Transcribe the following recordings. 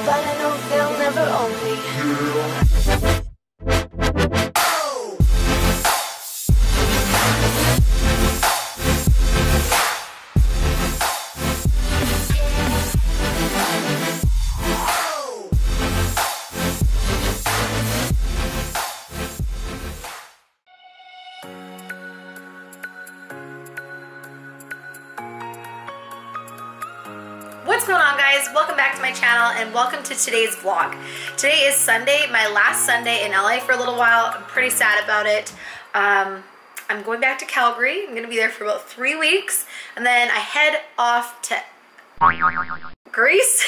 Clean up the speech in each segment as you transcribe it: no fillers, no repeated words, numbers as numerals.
but I know they'll never own me. What's going on, guys? Welcome back to my channel and welcome to today's vlog. Today is Sunday, my last Sunday in LA for a little while. I'm pretty sad about it. I'm going back to Calgary. I'm going to be there for about 3 weeks and then I head off to Greece.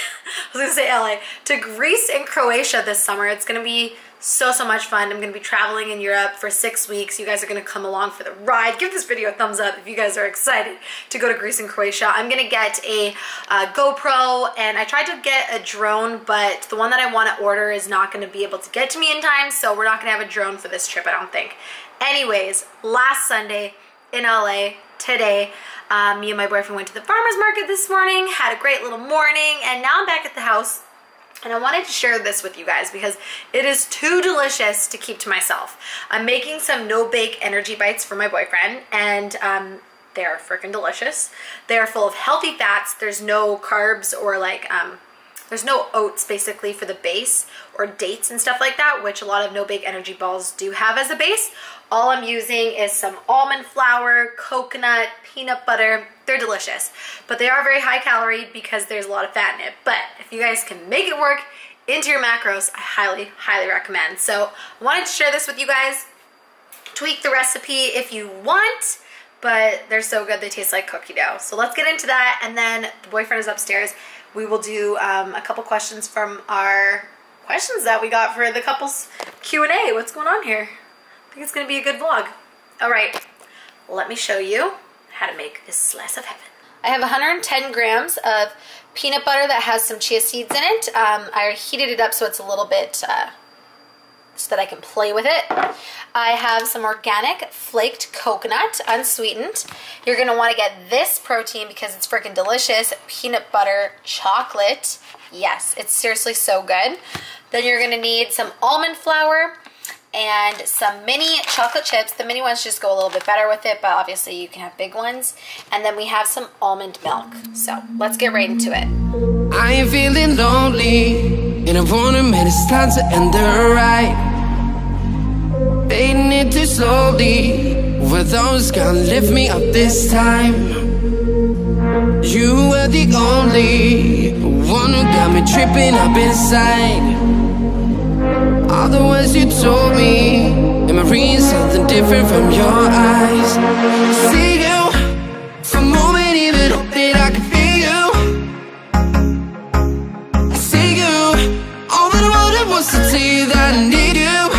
I was going to say LA. To Greece and Croatia this summer. It's going to be so much fun. I'm going to be traveling in Europe for 6 weeks. You guys are going to come along for the ride. Give this video a thumbs up if you guys are excited to go to Greece and Croatia. I'm going to get a GoPro, and I tried to get a drone, but the one that I want to order is not going to be able to get to me in time, so we're not going to have a drone for this trip, I don't think. Anyways, last Sunday in LA, today, me and my boyfriend went to the farmer's market this morning, had a great little morning, and now I'm back at the house. And I wanted to share this with you guys because it is too delicious to keep to myself. I'm making some no-bake energy bites for my boyfriend, and they are freaking delicious. They are full of healthy fats. There's no carbs or like, there's no oats basically for the base or dates and stuff like that, which a lot of no-bake energy balls do have as a base. All I'm using is some almond flour, coconut, peanut butter. They're delicious, but they are very high calorie because there's a lot of fat in it. But if you guys can make it work into your macros, I highly recommend. So I wanted to share this with you guys. Tweak the recipe if you want, but they're so good. They taste like cookie dough. So let's get into that. And then the boyfriend is upstairs. We will do a couple questions from our questions that we got for the couples Q&A. What's going on here? I think it's gonna be a good vlog. All right, let me show you how to make this slice of heaven. I have 110 grams of peanut butter that has some chia seeds in it. I heated it up so it's a little bit, so that I can play with it. I have some organic flaked coconut, unsweetened. You're gonna wanna get this protein because it's freaking delicious. Peanut butter chocolate. Yes, it's seriously so good. Then you're gonna need some almond flour and some mini chocolate chips. The mini ones just go a little bit better with it, but obviously you can have big ones. And then we have some almond milk. So let's get right into it. I ain't feeling lonely, and I wanna admit it's time to end the ride. Fading it too slowly, were those gonna lift me up this time? You were the only one who got me tripping up inside. All the words you told me, am I reading something different from your eyes? See you, for a moment even hope that I can feel you. I see you, all that I wanted was to tell you that I need you.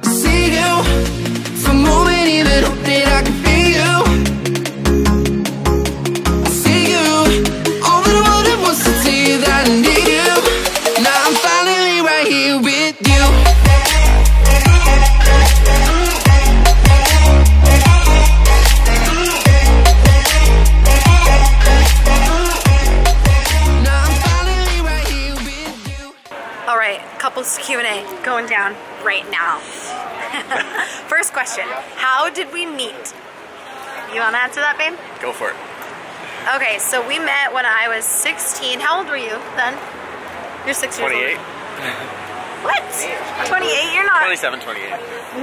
I see you, for a moment even hope that I can feel you. I see you, all that I wanted was to tell you that I need you. Now I'm finally right here with you. Now I'm finally right here with you. All right, couples Q&A going down right now. First question, how did we meet? You wanna answer that, babe? Go for it. Okay, so we met when I was 16. How old were you then? You're 6 years 28. old. What? 28? You're not. 27, 28.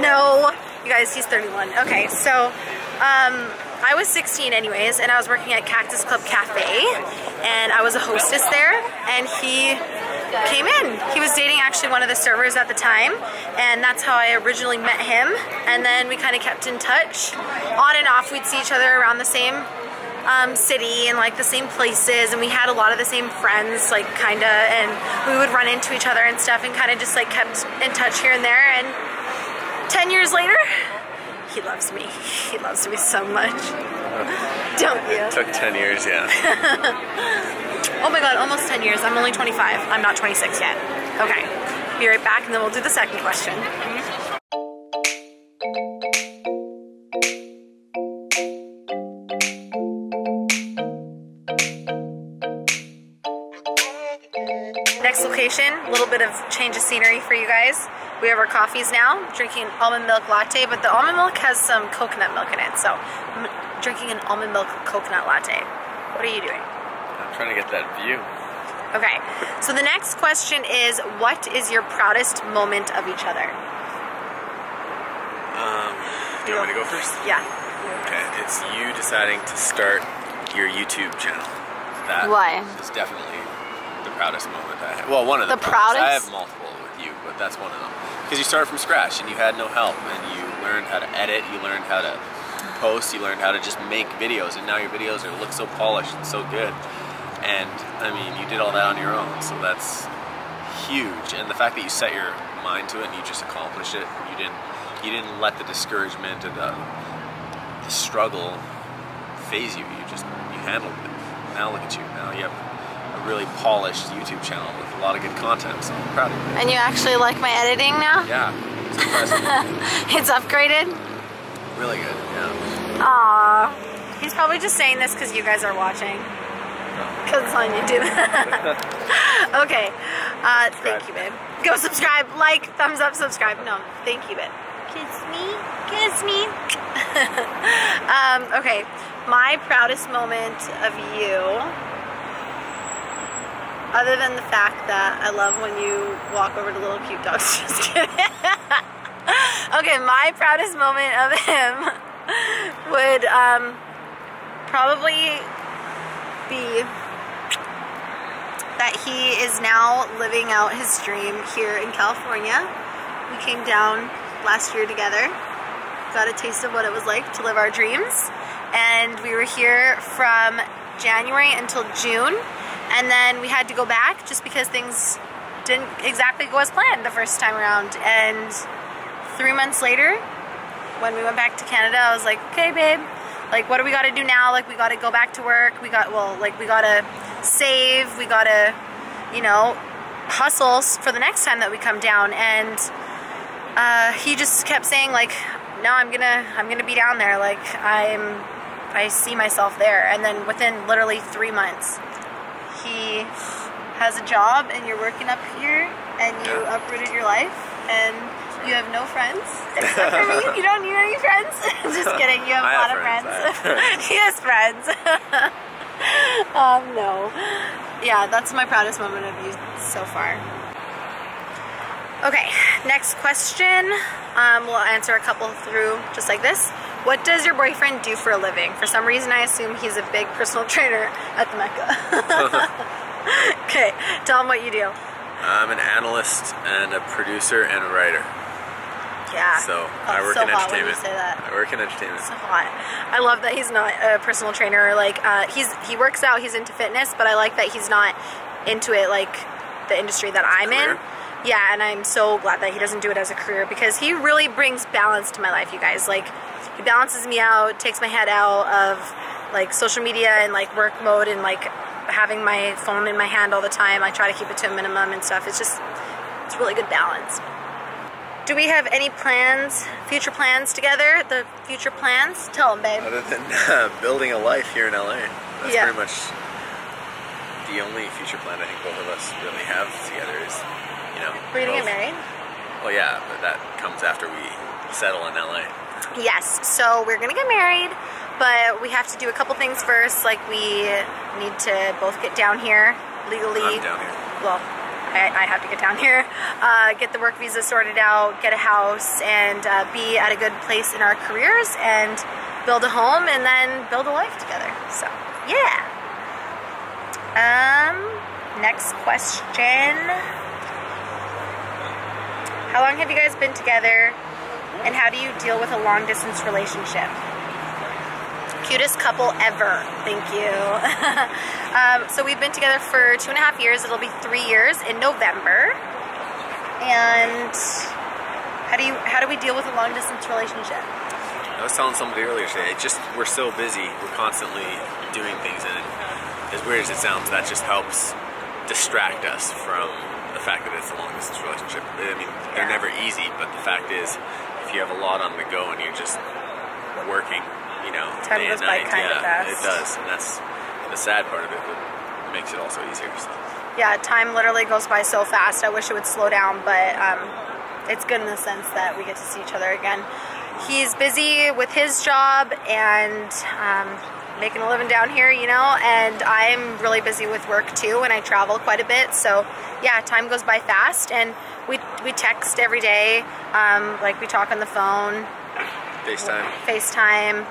No. You guys, he's 31. Okay, so I was 16 anyways, and I was working at Cactus Club Cafe, and I was a hostess there, and he came in. He was dating actually one of the servers at the time, and that's how I originally met him, and then we kind of kept in touch. On and off, we'd see each other around the same city and like the same places, and we had a lot of the same friends, like kinda, and we would run into each other and stuff and kind of just like kept in touch here and there. And 10 years later, he loves me. He loves me so much. Don't you? It took 10 years, yeah. Oh my god, almost 10 years. I'm only 25. I'm not 26 yet. Okay, be right back and then we'll do the second question. Next location, a little bit of change of scenery for you guys. We have our coffees now, drinking an almond milk latte, but the almond milk has some coconut milk in it, so I'm drinking an almond milk coconut latte. What are you doing? I'm trying to get that view. Okay, so the next question is, what is your proudest moment of each other? Do you want me to go first? Yeah. Okay, it's you deciding to start your YouTube channel. That Why? is definitely the proudest moment I have. Well, one of the proudest? I have multiple with you, but that's one of them. Because you started from scratch and you had no help, and you learned how to edit, you learned how to post, you learned how to just make videos, and now your videos look so polished and so good. And I mean, you did all that on your own, so that's huge. And the fact that you set your mind to it and you just accomplished it, you didn't let the discouragement and the struggle phase you. You handled it. Now look at you. Now you have a really polished YouTube channel with a lot of good content, so I'm proud of you. And you actually like my editing now? Yeah, it's impressive. It's upgraded? Really good, yeah. Aww. He's probably just saying this because you guys are watching. Because it's on YouTube. Okay. Thank you, babe. Go subscribe, like, thumbs up, subscribe. No, thank you, babe. Kiss me. Kiss me. Okay. My proudest moment of you, other than the fact that I love when you walk over to little cute dogs. Just kidding. Okay, my proudest moment of him would probably be that he is now living out his dream here in California. We came down last year together, got a taste of what it was like to live our dreams, and we were here from January until June, and then we had to go back just because things didn't exactly go as planned the first time around. And 3 months later, when we went back to Canada, I was like, okay, babe, like, what do we got to do now? Like, we got to go back to work. We got to save. We got to, you know, hustle for the next time that we come down. And he just kept saying, like, no, I'm gonna be down there. Like, I see myself there. And then within literally 3 months, he has a job, and you're working up here, and you uprooted your life, and you have no friends except for me. You don't need any friends. Just kidding. You have a lot of friends. He has friends. No. Yeah, that's my proudest moment of you so far. Okay, next question. We'll answer a couple through just like this. What does your boyfriend do for a living? For some reason, I assume he's a big personal trainer at the Mecca. Okay, tell him what you do. I'm an analyst and a producer and a writer. Yeah. So I work in hot when you entertainment. say that. I work in entertainment. So hot. I love that he's not a personal trainer. Like, he works out, he's into fitness, but I like that he's not into it like the industry that I'm in. Yeah, and I'm so glad that he doesn't do it as a career, because he really brings balance to my life, you guys. Like, he balances me out, takes my head out of like social media and like work mode and like having my phone in my hand all the time. I try to keep it to a minimum and stuff. It's really good balance. Do we have any plans, future plans together? The future plans? Tell them, babe. Other than building a life here in LA. That's pretty much the only future plan I think both of us really have together is, you know. We're gonna get married? Well, yeah, but that comes after we settle in LA. Yes, so we're gonna get married, but we have to do a couple things first. Like, we need to both get down here legally. I'm down here. Well, I have to get down here, get the work visa sorted out, get a house, and be at a good place in our careers, and build a home, and then build a life together. So, yeah. Next question. How long have you guys been together, and how do you deal with a long-distance relationship? Cutest couple ever. Thank you. So we've been together for 2.5 years. It'll be 3 years in November. And how do we deal with a long distance relationship? I was telling somebody earlier today, we're so busy. We're constantly doing things, and as weird as it sounds, that just helps distract us from the fact that it's a long distance relationship. I mean, they're never easy, but the fact is, if you have a lot on the go and you're just working, you know, time day goes and by night, kind of fast. It does, and that's the sad part of it. But makes it also easier. So. Yeah, time literally goes by so fast. I wish it would slow down, but it's good in the sense that we get to see each other again. He's busy with his job and making a living down here, you know, and I'm really busy with work too, and I travel quite a bit. So yeah, time goes by fast, and we text every day. Like we talk on the phone. FaceTime.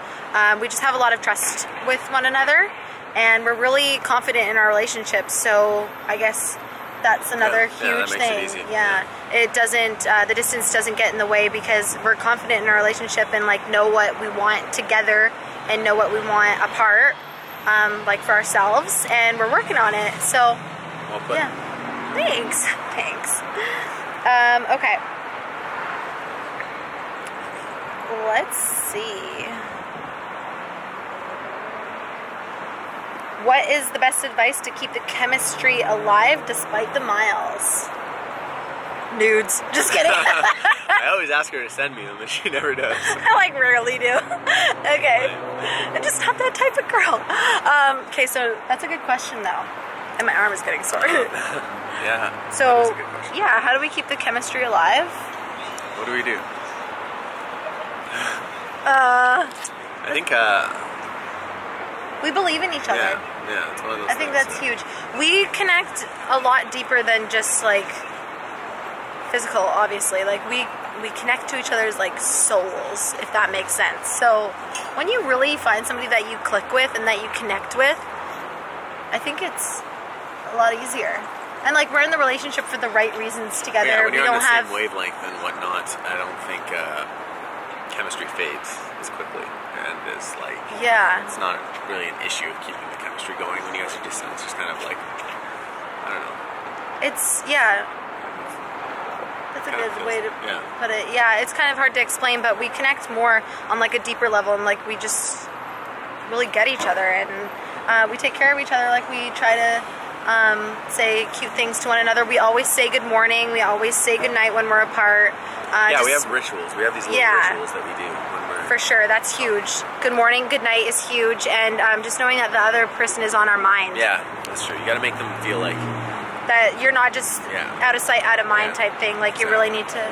We just have a lot of trust with one another, and we're really confident in our relationship. So I guess that's another huge thing. It doesn't, the distance doesn't get in the way because we're confident in our relationship and like know what we want together and know what we want apart, like for ourselves, and we're working on it. So yeah, thanks. Okay, let's see. What is the best advice to keep the chemistry alive despite the miles? Nudes. Just kidding. I always ask her to send me them, but she never does. I like rarely do. Okay. I'm just not that type of girl. Okay, so that's a good question though. And my arm is getting sore. Yeah. So, that is a good question. Yeah, how do we keep the chemistry alive? What do we do? I think we believe in each other. Yeah, it's one of those I think that's huge. We connect a lot deeper than just like physical, obviously. Like we connect to each other's like souls, if that makes sense. So when you really find somebody that you click with and that you connect with, I think it's a lot easier. And like we're in the relationship for the right reasons together. Yeah, when we you're don't on the have same wavelength and whatnot, I don't think chemistry fades as quickly, and is like it's not really an issue of keeping the chemistry going when you guys are distant. It's just kind of like, I don't know. It's that's a good way to put it. Yeah, it's kind of hard to explain, but we connect more on like a deeper level, and like we just really get each other, and we take care of each other. Like we try to say cute things to one another. We always say good morning. We always say good night when we're apart. We have rituals. We have these little rituals that we do when we're... For sure, that's huge. Good morning, good night is huge, and just knowing that the other person is on our mind. Yeah, that's true. You got to make them feel like... that you're not just out of sight, out of mind type thing. Like you really need to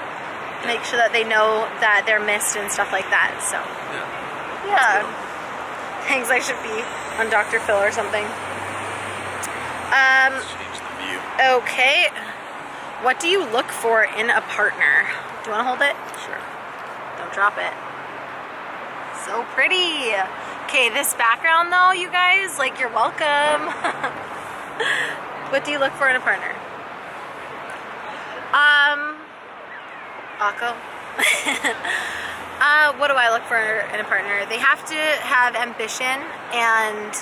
make sure that they know that they're missed and stuff like that. So, yeah. Thanks, I should be on Dr. Phil or something. Let's change the view. Okay. What do you look for in a partner? Do you want to hold it? Sure. Don't drop it. So pretty. Okay, this background though, you guys, like you're welcome. What do you look for in a partner? Akko. What do I look for in a partner? They have to have ambition and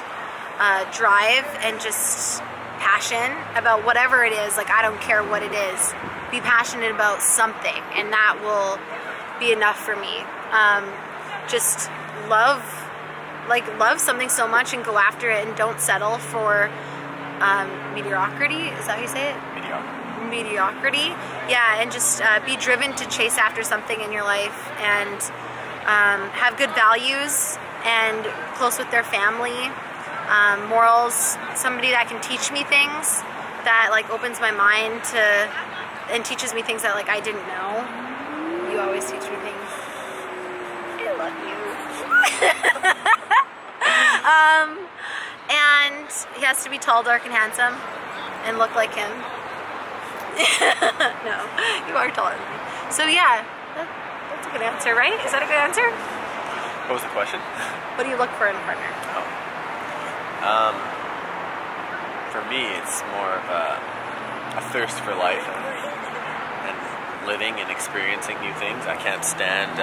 drive and just passion about whatever it is. Like I don't care what it is. Be passionate about something, and that will be enough for me. Just love something so much and go after it, and don't settle for mediocrity. Is that how you say it? Mediocrity. Yeah, and just be driven to chase after something in your life, and have good values and close with their family, morals. Somebody that can teach me things, that like opens my mind to and teaches me things that like I didn't know. You always teach me things. I love you. And he has to be tall, dark, and handsome, and look like him. No, you are taller than me. So yeah, that's a good answer, right? Is that a good answer? What was the question? What do you look for in a partner? For me, it's more of a thirst for life and living and experiencing new things. I can't stand.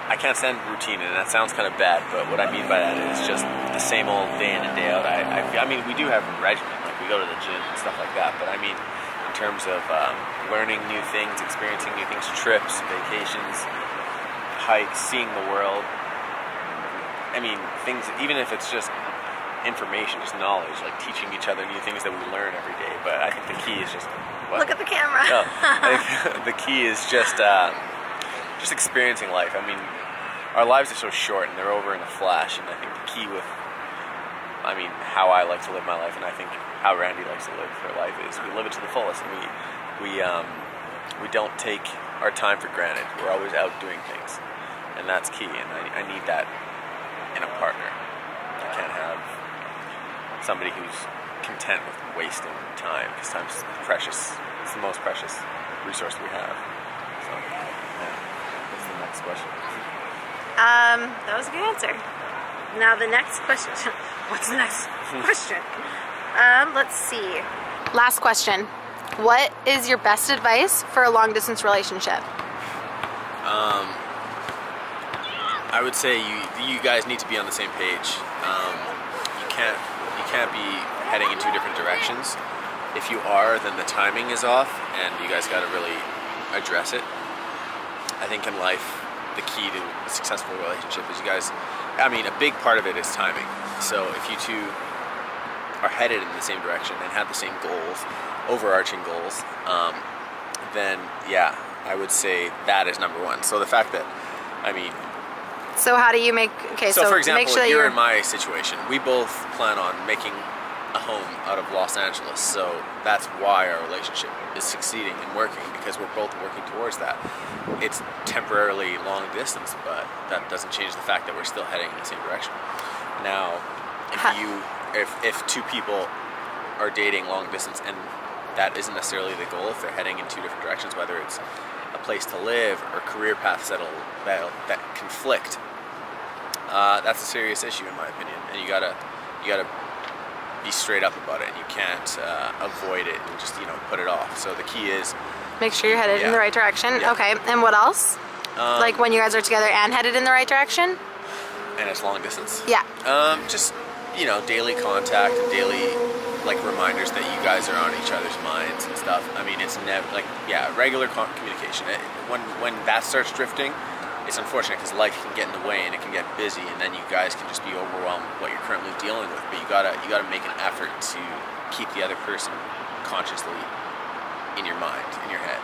I can't stand routine, and that sounds kind of bad, but what I mean by that is just the same old day in and day out. I mean, we do have a regimen, like we go to the gym and stuff like that, but I mean, in terms of learning new things, experiencing new things, trips, vacations, hikes, seeing the world. I mean, things, even if it's just information, just knowledge, like teaching each other new things that we learn every day. But I think the key is just... What? Look at the camera. No, I think the key is just experiencing life. I mean, our lives are so short and they're over in a flash. And I think the key with, I mean, how I like to live my life, and I think how Randi likes to live her life, is we live it to the fullest, and we don't take our time for granted. We're always out doing things, and that's key. And I need that in a partner. I can't have somebody who's content with wasting time, because time's precious. It's the most precious resource we have. So, yeah. What's the next question? That was a good answer. Now the next question. What's the next question? Let's see. Last question. What is your best advice for a long distance relationship? I would say you guys need to be on the same page. You can't be heading in two different directions. If you are, then the timing is off, and you guys got to really address it. I think in life, the key to a successful relationship is you guys, I mean, a big part of it is timing. So if you two are headed in the same direction and have the same goals, overarching goals, then yeah, I would say that is number one. So the fact that, I mean... So how do you make, okay, so for example, make sure if you're in my situation, we both plan on making a home out of Los Angeles, so that's why our relationship is succeeding and working, because we're both working towards that. It's temporarily long distance, but that doesn't change the fact that we're still heading in the same direction. Now, if two people are dating long distance and that isn't necessarily the goal, if they're heading in two different directions, whether it's a place to live or career paths that conflict, that's a serious issue in my opinion, and you gotta be straight up about it, and you can't avoid it and just, put it off. So the key is make sure you're headed in the right direction. Yeah. Okay, and what else? Like when you guys are together and headed in the right direction? And it's long distance. Yeah. Just daily contact and daily reminders that you guys are on each other's minds and stuff. I mean, it's never regular communication. When that starts drifting, it's unfortunate because life can get in the way and it can get busy, and then you guys can just be overwhelmed with what you're currently dealing with. But you gotta make an effort to keep the other person consciously in your mind, in your head.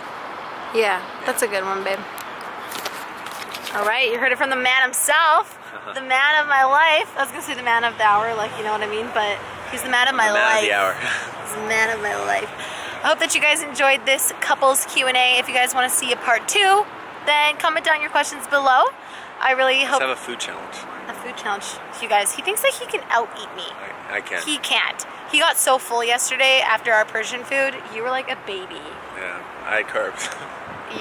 Yeah, that's a good one, babe. All right, you heard it from the man himself, the man of my life. I was gonna say the man of the hour, you know what I mean, but he's the man of my life. Man of the hour. He's the man of my life. I hope that you guys enjoyed this couples Q&A. If you guys want to see a part 2, then comment down your questions below. I really hope... Let's have a food challenge. A food challenge. You guys, he thinks that he can out-eat me. I can't. He can't. He got so full yesterday after our Persian food. You were like a baby. Yeah, I had carbs.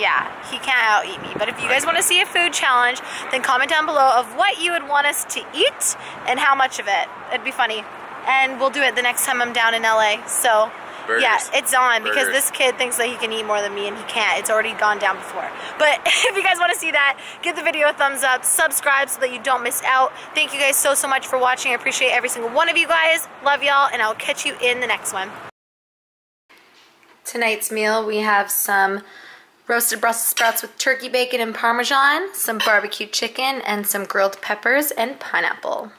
Yeah, he can't out-eat me. But if you guys want to see a food challenge, then comment down below of what you would want us to eat and how much of it. It'd be funny. And we'll do it the next time I'm down in LA. So... Burgers. Yeah, it's on because Burgers. this kid thinks that he can eat more than me and he can't. It's already gone down before. But if you guys want to see that, give the video a thumbs up, subscribe so that you don't miss out. Thank you guys so much for watching. I appreciate every single one of you guys. Love y'all, and I'll catch you in the next one. Tonight's meal, we have some roasted Brussels sprouts with turkey bacon and Parmesan, some barbecue chicken, and some grilled peppers and pineapple.